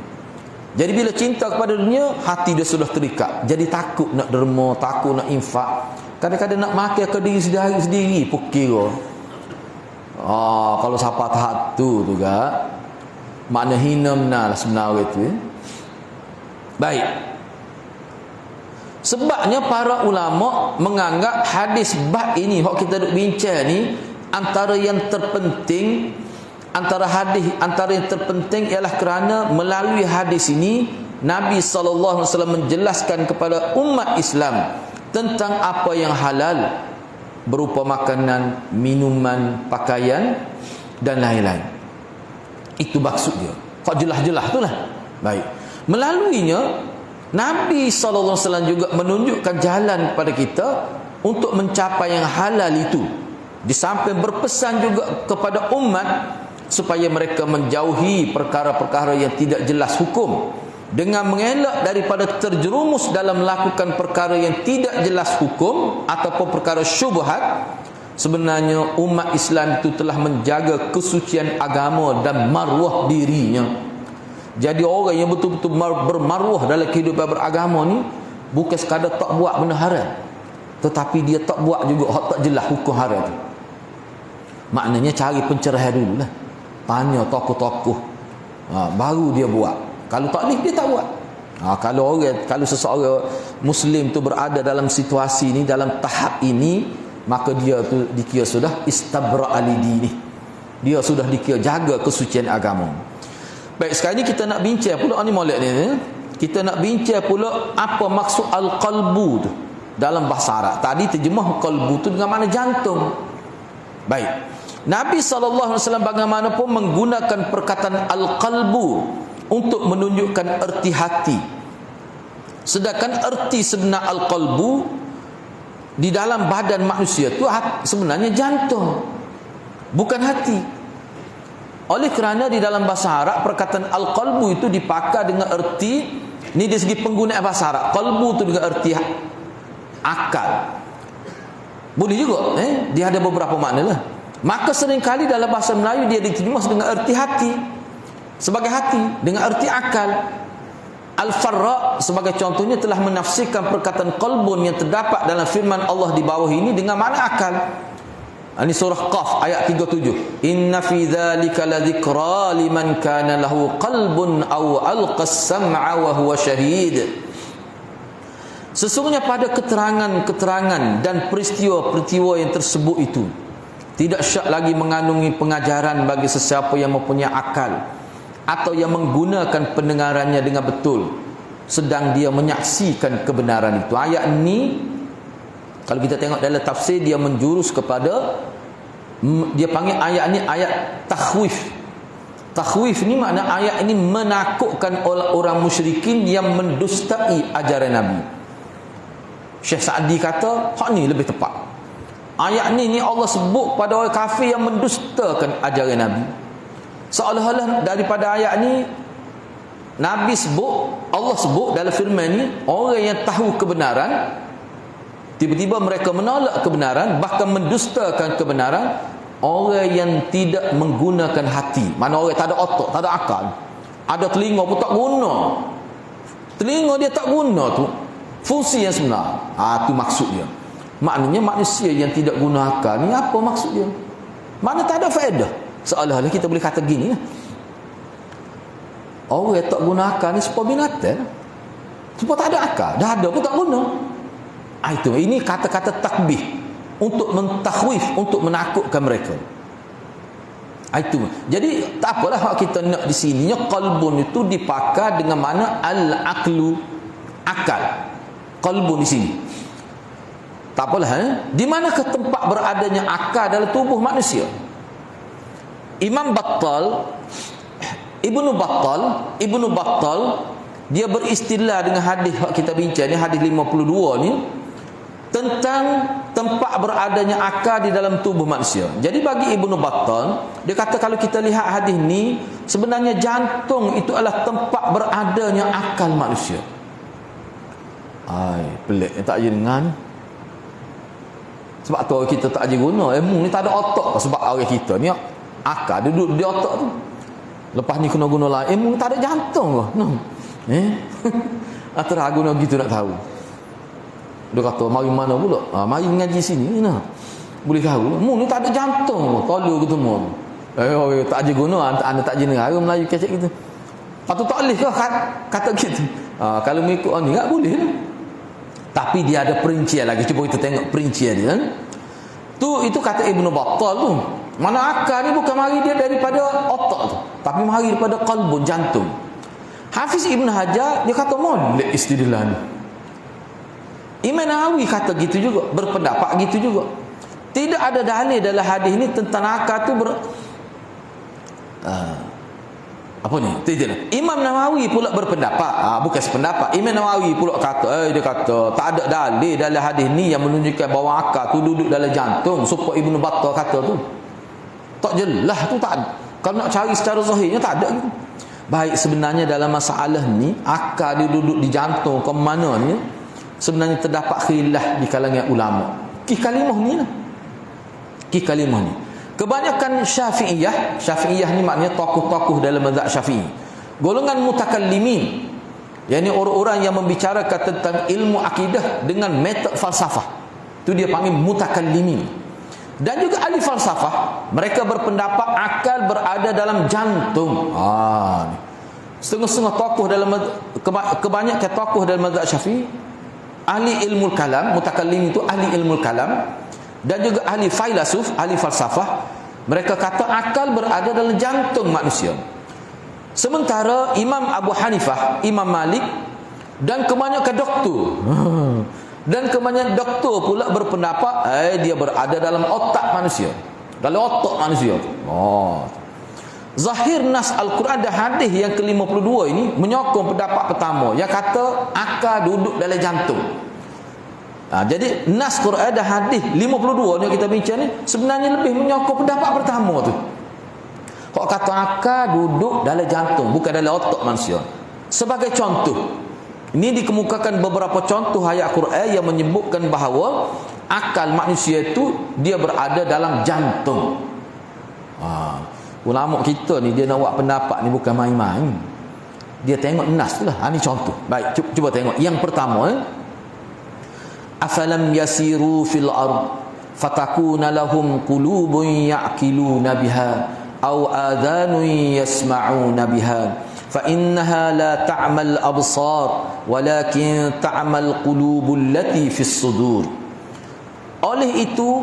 S1: Jadi bila cinta kepada dunia, hati dia sudah terikat. Jadi takut nak derma, takut nak infak. Kadang-kadang nak makan ke diri sendiri pun kira. Kalau siapa tahap tu juga, makna hina benar sebenarnya itu. Baik. Sebabnya para ulama menganggap hadis bab ini hak kita duk bincang ni, antara yang terpenting, antara yang terpenting ialah kerana melalui hadis ini Nabi sallallahu alaihi wasallam menjelaskan kepada umat Islam tentang apa yang halal, berupa makanan, minuman, pakaian dan lain-lain. Itu maksud dia. Kok jelas-jelas tu lah. Baik. Melaluinya Nabi SAW juga menunjukkan jalan kepada kita untuk mencapai yang halal itu. Di samping berpesan juga kepada umat supaya mereka menjauhi perkara-perkara yang tidak jelas hukum, dengan mengelak daripada terjerumus dalam melakukan perkara yang tidak jelas hukum ataupun perkara syubhat. Sebenarnya umat Islam itu telah menjaga kesucian agama dan maruah dirinya. Jadi orang yang betul-betul bermaruah dalam kehidupan beragama ni bukan sekadar tak buat benda haram, tetapi dia tak buat juga hak tak jelas hukum haram tu. Maknanya cari pencerahan dululah, tanya tokoh-tokoh, baru dia buat. Kalau tak boleh, dia tak buat. Kalau seseorang Muslim tu berada dalam situasi ni, dalam tahap ini, maka dia tu dikira sudah istabra alidini, dia sudah dikira jaga kesucian agama. Baik, sekarang ni kita nak bincang pula ni molek ni. Kita nak bincang pula apa maksud al-qalbu tu dalam bahasa Arab. Tadi terjemah qalbu tu dengan makna jantung. Baik. Nabi SAW bagaimanapun menggunakan perkataan al-qalbu untuk menunjukkan erti hati. Sedangkan erti sebenar al-qalbu di dalam badan manusia itu sebenarnya jantung, bukan hati. Oleh kerana di dalam bahasa Arab perkataan al-qalbu itu dipakai dengan erti, ni dari segi penggunaan bahasa Arab, qalbu itu dengan erti akal. Boleh juga, dia ada beberapa makna lah. Maka seringkali dalam bahasa Melayu dia diterjemah dengan erti hati, sebagai hati, dengan erti akal. Al-Farra sebagai contohnya telah menafsirkan perkataan qalbun yang terdapat dalam firman Allah di bawah ini dengan makna akal. Ini surah Qaf ayat 37. Inna fi dzalika ladzikra liman kana lahu qalbun aw alqa as-sam'a wa huwa syahid. Sesungguhnya pada keterangan-keterangan dan peristiwa-peristiwa yang tersebut itu tidak syak lagi mengandungi pengajaran bagi sesiapa yang mempunyai akal atau yang menggunakan pendengarannya dengan betul sedang dia menyaksikan kebenaran itu. Ayat ni kalau kita tengok dalam tafsir, dia menjurus kepada, dia panggil ayat ni ayat takhwif. Takhwif ni makna ayat ini menakutkan orang musyrikin yang mendustai ajaran Nabi. Syekh Sa'di kata hak ni lebih tepat. Ayat ni Allah sebut pada orang kafir yang mendustakan ajaran Nabi. Seolah-olah daripada ayat ni Nabi sebut, Allah sebut dalam firman ni, orang yang tahu kebenaran tiba-tiba mereka menolak kebenaran, bahkan mendustakan kebenaran. Orang yang tidak menggunakan hati, mana orang tak ada otak, tak ada akal, ada telinga pun tak guna, telinga dia tak guna tu fungsi yang sebenar. Tu maksudnya. Maknanya manusia yang tidak guna akal ni apa maksudnya? Mana tak ada faedah. Seolah-olah kita boleh kata gini lah, orang yang tak guna akal ni serupa binatang, serupa tak ada akal, dah ada pun tak guna. Itu, ini kata-kata takbih untuk mentakhwif, untuk menakutkan mereka. Itu. Jadi tak apalah hak kita nak di sininya qalbun itu dipakai dengan mana al-aqlu, akal. Qalbun di sini. Tak apalah, di manakah tempat beradanya akal dalam tubuh manusia? Imam Battal, Ibnu Battal dia beristilah dengan hadis yang kita bincang ni, hadis 52 ni, tentang tempat beradanya akal di dalam tubuh manusia. Jadi bagi Ibnu Battal, dia kata kalau kita lihat hadis ni, sebenarnya jantung itu adalah tempat beradanya akal manusia. Pelik tak je dengan. Sebab tu kita tak je guna ilmu ni, tak ada otak. Sebab orang kita ni akal duduk di otak tu. Lepas ni kena guna lah ilmu, tak ada jantung ke? Terah guna gitu nak tahu. Dia kata mari mana pula? Mari ngaji sini nah. Boleh tahu. Mu ni tak ada jantung, tolong ketemu. Tak je guna, anda tak je negara Melayu kecek gitu. Patut tak boleh ke kata gitu. Kalau mengikut ni tak boleh lah. Tapi dia ada perincian lagi. Cuba kita tengok perincian dia. Itu kata Ibnu Battal tu. Mana akal ni bukan mari dia daripada otak tu, tapi mari daripada qalbun, jantung. Hafiz Ibn Hajar dia kata molek istidlal ni. Imam Nawawi kata gitu juga, berpendapat gitu juga. Tidak ada dalil dalam hadis ni tentang akal tu apa ni? Tidak. Imam Nawawi pula berpendapat, bukan sependapat. Imam Nawawi pula kata, dia kata tak ada dalil dalam hadis ni yang menunjukkan bahawa akal tu duduk dalam jantung. Supaya Ibnu Battal kata tu tak jelas tu, tak ada. Kalau nak cari secara zahirnya tak ada gitu. Baik, sebenarnya dalam masalah ni akal dia duduk di jantung ke mana ni, sebenarnya terdapat khilaf di kalangan ulama. Kalimah ni lah. Kalimah ni. Kebanyakan Syafi'iyah ni maknanya tokoh-tokoh dalam mazhab Syafi'i. Golongan mutakallimin, yakni orang-orang yang membicarakan tentang ilmu akidah dengan metod falsafah. Tu dia panggil mutakallimin. Dan juga ahli falsafah, mereka berpendapat akal berada dalam jantung. Setengah-setengah tokoh dalam kebanyakan tokoh dalam mazhab Syafi'i, ahli ilmu kalam, mutakallim itu ahli ilmu kalam, dan juga ahli filosof, ahli falsafah, mereka kata akal berada dalam jantung manusia. Sementara Imam Abu Hanifah, Imam Malik dan kebanyakan doktor pula berpendapat dia berada dalam otak manusia, dalam otak manusia. Zahir nas Al-Quran dan hadis yang ke-52 ini menyokong pendapat pertama yang kata akal duduk dalam jantung. Jadi nas Quran dan hadis 52 ni kita bincang ni sebenarnya lebih menyokong pendapat pertama tu. Kau kata akal duduk dalam jantung, bukan dalam otak manusia. Sebagai contoh, ini dikemukakan beberapa contoh ayat Quran yang menyebutkan bahawa akal manusia itu dia berada dalam jantung. Ulama kita ni dia nak buat pendapat ni bukan main-main. Dia tengok nas tu lah. Ini contoh. Baik, cuba tengok. Yang pertama, afalam yasiru fil ard fatakuna lahum qulubun ya'qiluna biha aw adhanun yasma'una biha fa innaha la ta'mal absar walakin ta'mal qulubul lati fis sudur. Oleh itu,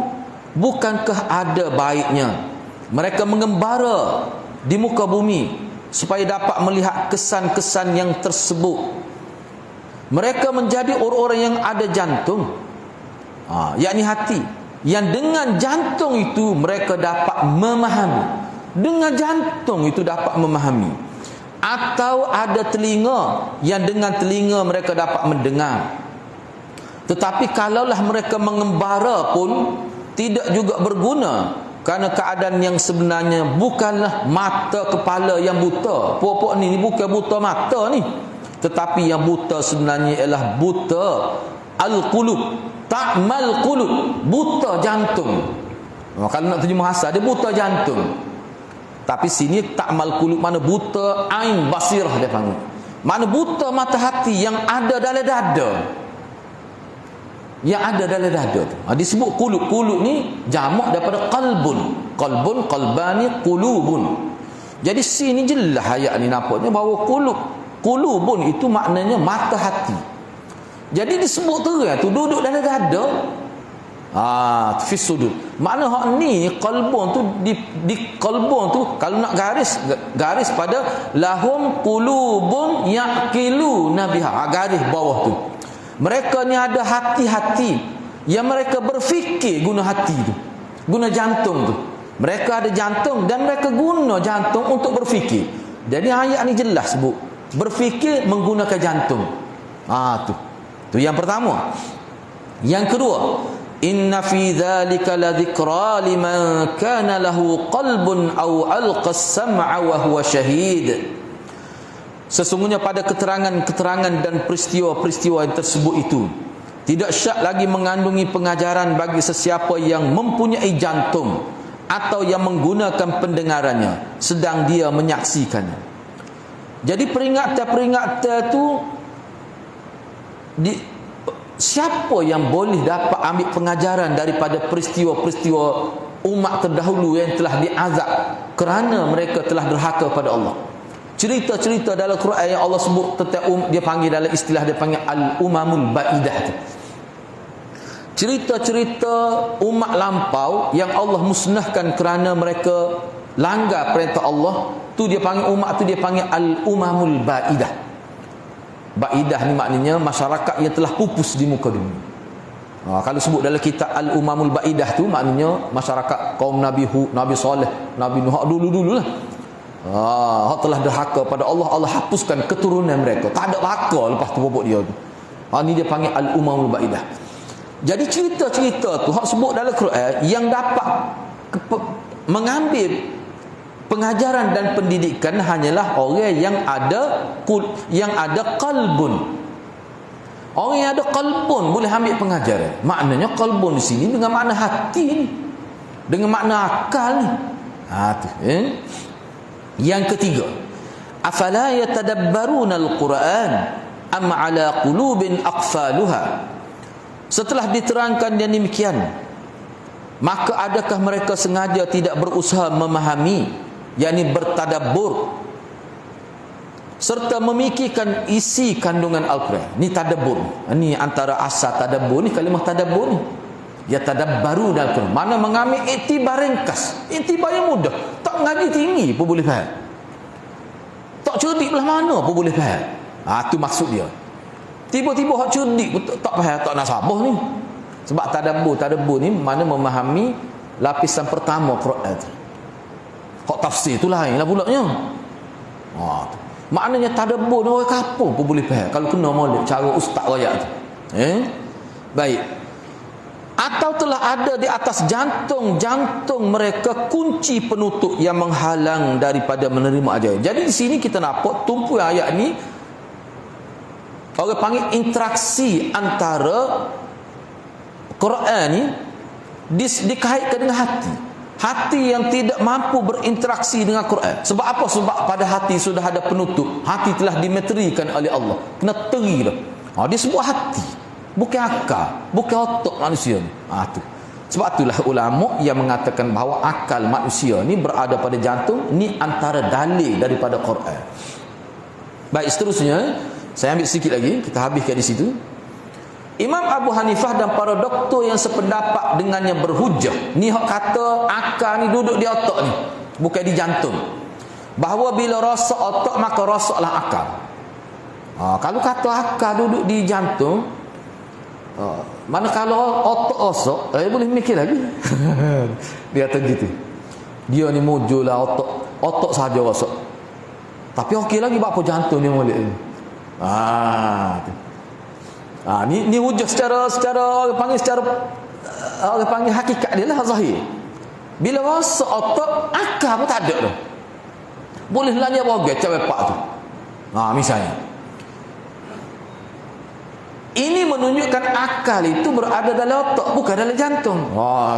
S1: bukankah ada baiknya mereka mengembara di muka bumi supaya dapat melihat kesan-kesan yang tersebut? Mereka menjadi orang-orang yang ada jantung, yakni hati, yang dengan jantung itu mereka dapat memahami. Dengan jantung itu dapat memahami. Atau ada telinga yang dengan telinga mereka dapat mendengar. Tetapi kalaulah mereka mengembara pun tidak juga berguna, kerana keadaan yang sebenarnya bukanlah mata kepala yang buta. Pokok ni bukan buta mata ni, tetapi yang buta sebenarnya ialah buta al-qulub, ta'mal qulub, buta jantung. Kalau nak terjemah asal dia buta jantung. Tapi sini ta'mal qulub mana buta ain basirah dia panggil. Mana buta mata hati yang ada dalam dada. Yang ada dalam dada tu. Disebut qulub. Qulub ni jamak daripada qalbun. Qalbun, qalbani, qulubun. Jadi sini jelas ayat ni nampaknya bahawa qulubun itu maknanya mata hati. Jadi disebut terang tu duduk dalam dada. Fi sudud. Makna hak ni qalbun tu di qalbun tu kalau nak garis pada lahum qulubun yaqiluna biha. Garis bawah tu. Mereka ni ada hati-hati yang mereka berfikir guna hati tu, guna jantung tu. Mereka ada jantung dan mereka guna jantung untuk berfikir. Jadi ayat ni jelas sebut berfikir menggunakan jantung. Tu yang pertama. Yang kedua, inna fi dzalika ladzikra liman kana lahu qalbun aw alqa as-sam'a wa huwa syahid. Sesungguhnya pada keterangan-keterangan dan peristiwa-peristiwa yang tersebut itu tidak syak lagi mengandungi pengajaran bagi sesiapa yang mempunyai jantung atau yang menggunakan pendengarannya sedang dia menyaksikannya. Jadi peringatan-peringatan itu siapa yang boleh dapat ambil pengajaran daripada peristiwa-peristiwa umat terdahulu yang telah diazab kerana mereka telah derhaka pada Allah. Cerita-cerita dalam Quran yang Allah sebut tentang dia panggil dalam istilah dia panggil al-umamul ba'idah tu. Cerita-cerita umat lampau yang Allah musnahkan kerana mereka langgar perintah Allah, tu dia panggil umat tu dia panggil al-umamul ba'idah. Ba'idah ni maknanya masyarakat yang telah pupus di muka dunia. Kalau sebut dalam kitab al-umamul ba'idah tu maknanya masyarakat kaum Nabi Hud, Nabi Saleh, Nabi Nuh dulu-dululah. Telah derhaka pada Allah, Allah hapuskan keturunan mereka. Tak ada bakal lepas tu bobok dia tu. Ni dia panggil al-umamul ba'idah. Jadi cerita-cerita tu hak sebut dalam Quran yang dapat mengambil pengajaran dan pendidikan hanyalah orang yang ada qalbun. Orang yang ada qalbun boleh ambil pengajaran. Maknanya qalbun di sini dengan makna hati ni, dengan makna akal ni. Yang ketiga, afala yatadabbaruna al-Quran am ala qulubin aqfaluha. Setelah diterangkan yang demikian, maka adakah mereka sengaja tidak berusaha memahami, yakni bertadabbur serta memikirkan isi kandungan Al-Quran. Ni tadabbur. Ni antara asal tadabbur ni, kalimah tadabbur ni. Yatadabbaru dalam Quran. Mana mengambil iktibar ringkas. Iktibar yang mudah. Tak ngaji tinggi pun boleh faham. Tak cerdik belah mana pun boleh faham. Itu maksud dia. Tiba-tiba hak cerdik pun tak faham, tak nak sabar ni. Sebab tadabbur ni mana memahami lapisan pertama Quran tu. Hak tafsir tu lain lah pulaknya. Maknanya tadabbur ni orang kampung pun boleh faham kalau kena molek cara ustaz royak tu. Baik. Atau telah ada di atas jantung mereka kunci penutup yang menghalang daripada menerima ajaran. Jadi di sini kita nampak tumpu ayat ni orang panggil interaksi antara Quran ni dikaitkan dengan hati. Hati yang tidak mampu berinteraksi dengan Quran. Sebab apa? Sebab pada hati sudah ada penutup. Hati telah dimeterikan oleh Allah. Kena teri dah. Dia sebuah hati. Bukan akal. Bukan otak manusia ni. Tu. Sebab itulah ulama yang mengatakan bahawa akal manusia ni berada pada jantung. Ni antara dalil daripada Quran. Baik, seterusnya. Saya ambil sedikit lagi. Kita habiskan di situ. Imam Abu Hanifah dan para doktor yang sependapat dengannya berhujah. Ni hak kata akal ni duduk di otak ni, bukan di jantung. Bahawa bila rosak otak maka rosaklah akal. Kalau kata akal duduk di jantung, mana kalau otak rosak, boleh mikir lagi. Dia kata gitu. Dia ni mujulah otak saja rosak. Tapi okey lagi apa jantung dia molek ni. Ni hujah secara orang panggil hakikat dia lah zahir. Bila rasa otak, akal pun tak ada dah. Boleh lanya boga cewek pak tu. Misalnya. Ini menunjukkan akal itu berada dalam otak, bukan dalam jantung.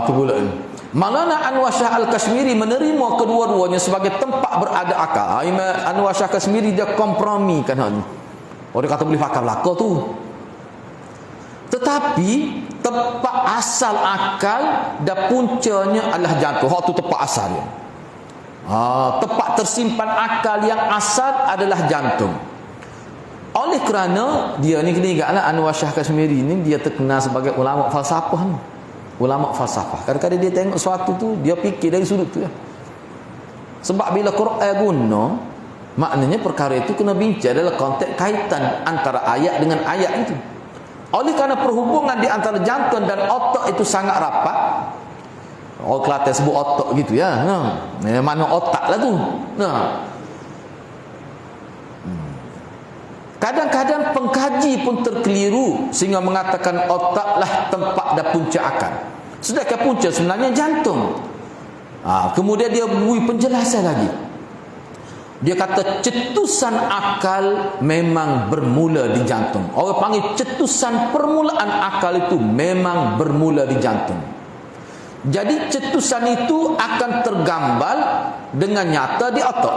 S1: Tu pula ni. Maulana Anwar Shah Al-Kashmiri menerima kedua-duanya sebagai tempat berada akal. Anwar Shah Kashmiri dia kompromi kan hal ni. Dia kata boleh pakai belakang tu. Tetapi tempat asal akal dan puncanya adalah jantung. Hak tu tempat asal dia. Tempat tersimpan akal yang asal adalah jantung. Oleh kerana dia ni kena ingatlah Anwar Shah Kashmiri ni dia terkenal sebagai ulama falsafah ni. Ulama falsafah. Kadang-kadang dia tengok sesuatu tu dia fikir dari sudut tu ya. Sebab bila Quran guna, maknanya perkara itu kena bincang dalam konteks kaitan antara ayat dengan ayat itu. Oleh kerana perhubungan di antara jantung dan otak itu sangat rapat. Orang Kelantan sebut otak gitu ya. Mana otak lah tu. Kadang-kadang pengkaji pun terkeliru sehingga mengatakan otaklah tempat dan punca akal. Sedangkan punca sebenarnya jantung. Kemudian dia beri penjelasan lagi. Dia kata cetusan akal memang bermula di jantung. Orang panggil cetusan permulaan akal itu memang bermula di jantung. Jadi cetusan itu akan tergambar dengan nyata di otak.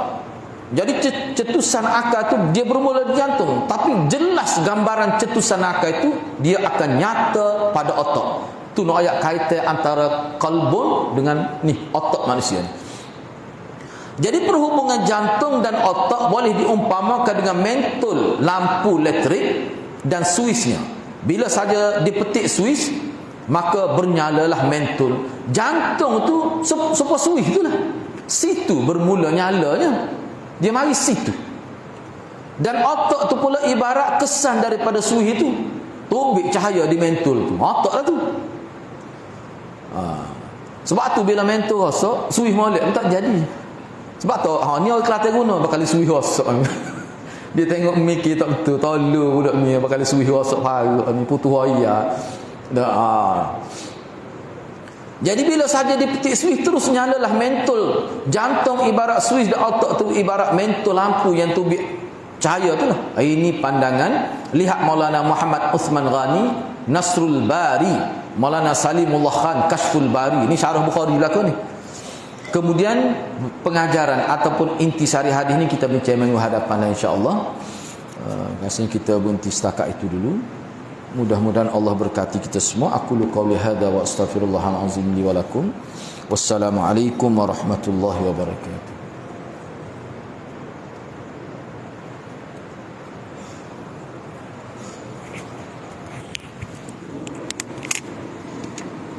S1: Jadi cetusan akal itu dia bermula di jantung, tapi jelas gambaran cetusan akal itu dia akan nyata pada otak. Tu nak ayat kaitan antara kalbun dengan ni otak manusia ni. Jadi perhubungan jantung dan otak boleh diumpamakan dengan mentol lampu elektrik dan suisnya. Bila saja dipetik suis, maka bernyalalah mentol. Jantung tu sepa suis itulah. Situ bermula nyalanya. Dia mari situ. Dan otak tu pula ibarat kesan daripada suis itu. Tubik cahaya di mentol tu. Otak lah tu. Sebab tu bila mentol rosak, suis molek pun tak jadi. Sebab tu ni orang Kelantan guna bakal suih rosak ni. Dia tengok mikir tak betul, tolong budak ni bakal suih rosak parut ni putus raya. Jadi bila saja dipetik suis terus nyalalah mentol. Jantung ibarat suis dan otak tu ibarat mentol lampu yang tubik cahaya tu lah. Ini pandangan lihat Maulana Muhammad Uthman Ghani Nasrul Bari, Maulana Salimullah Khan Kashful Bari. Ini syarah Bukhari belakang ni. Kemudian pengajaran ataupun intisari hadis ni kita bincang minggu hadapan lah insya-Allah. Rasanya kita berhenti setakat itu dulu. Mudah-mudahan Allah berkati kita semua. Aku qauli hadza wa astaghfirullahal azim li wa lakum. Wassalamualaikum warahmatullahi wabarakatuh.